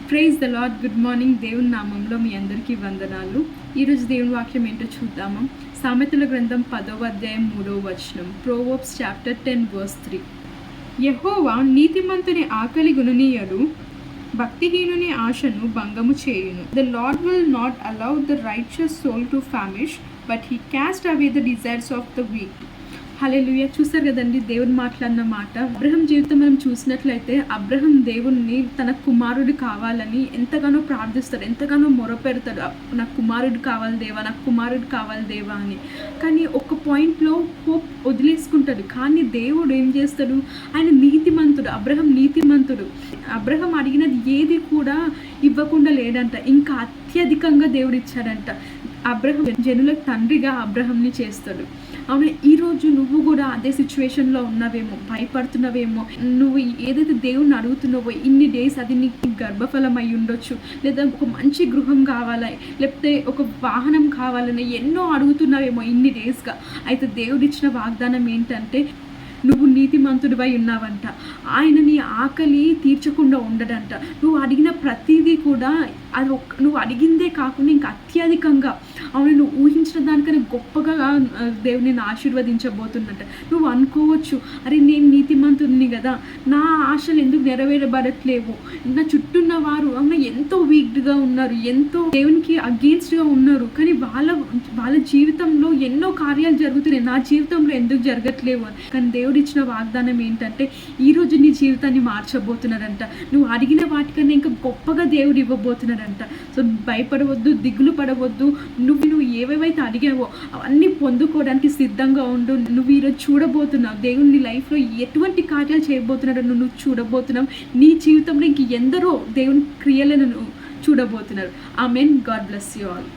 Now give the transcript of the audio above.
Praise the Lord. Good morning. దేవుని నామంలో మీ అందరికీ వందనాలు. ఈరోజు దేవుని వాక్యం ఏంటో చూద్దాము. సామెతల గ్రంథం 10వ అధ్యాయం 3వ వచనం. Proverbs chapter 10 verse 3. యెహోవా నీతిమంతుని ఆకలి గుననీయడు, భక్తిహీనుని ఆశను భంగము చేయును. The lord will not allow the righteous soul to famish, but he cast away the desires of the weak. హల్లెలూయా. చూసారు కదండి దేవుడు మాట్లాడిన మాట. అబ్రహం జీవితం మనం చూసినట్లయితే అబ్రహం దేవుణ్ణి తన కుమారుడు కావాలని ఎంతగానో ప్రార్థిస్తాడు, ఎంతగానో మొరపెడతాడు. నాకు కుమారుడు కావాలి దేవా, నాకు కుమారుడు కావాలి దేవా అని. కానీ ఒక పాయింట్లో హోప్ వదిలేసుకుంటాడు. కానీ దేవుడు ఏం చేస్తాడు? ఆయన నీతిమంతుడు. అబ్రహం నీతిమంతుడు. అబ్రహం అడిగినది ఏది కూడా ఇవ్వకుండా లేడంట, ఇంకా అత్యధికంగా దేవుడు ఇచ్చాడంట. అబ్రహం జనులకు తండ్రిగా అబ్రహంని చేస్తాడు. అవును, ఈరోజు నువ్వు కూడా అదే సిచ్యువేషన్లో ఉన్నావేమో, భయపడుతున్నావేమో. నువ్వు ఏదైతే దేవుణ్ణి అడుగుతున్నావో ఇన్ని డేస్ అది నీకు గర్భఫలం అయి ఉండొచ్చు, లేదా ఒక మంచి గృహం కావాలి, లేకపోతే ఒక వాహనం కావాలని ఎన్నో అడుగుతున్నావేమో ఇన్ని డేస్గా. అయితే దేవుడు ఇచ్చిన వాగ్దానం ఏంటంటే నువ్వు నీతిమంతుడివై ఉన్నావంట. ఆయన నీ ఆకలి తీర్చకుండా ఉండడంట. నువ్వు అడిగిన ప్రతిదీ కూడా అది నువ్వు అడిగిందే కాకుండా ఇంకా అత్యధికంగా, అవును నువ్వు ఊహించిన దానికన్నా గొప్పగా దేవుని ఆశీర్వదించబోతున్నట్ట. నువ్వు అనుకోవచ్చు, అరే నేను నీతిమంతుడిని కదా, నా ఆశలు ఎందుకు నెరవేరబడట్లేవు, నా చుట్టూ ఉన్న వారు అవును ఎంతో వీక్గా ఉన్నారు, ఎంతో దేవునికి అగెయిన్స్ట్గా ఉన్నారు, కానీ వాళ్ళ జీవితంలో ఎన్నో కార్యాలు జరుగుతున్నాయి, నా జీవితంలో ఎందుకు జరగట్లేవు అని. కానీ దేవుడు ఇచ్చిన వాగ్దానం ఏంటంటే ఈరోజు నీ జీవితాన్ని మార్చబోతున్నాడంట. నువ్వు అడిగిన వాటికన్నా ఇంకా గొప్పగా దేవుడు ఇవ్వబోతున్నాడంట. సో భయపడవద్దు, దిగులు పడవద్దు. నువ్వు ఏవేవైతే అడిగావో అవన్నీ పొందుకోవడానికి సిద్ధంగా ఉండు. నువ్వు ఈరోజు చూడబోతున్నావు దేవుని నీ లైఫ్లో ఎటువంటి కార్యాలు చేయబోతున్నాడో నువ్వు చూడబోతున్నావు. నీ జీవితంలో ఇంక ఎందరో దేవుని క్రియలను చూడబోతున్నారు. ఆమేన్. God bless you all.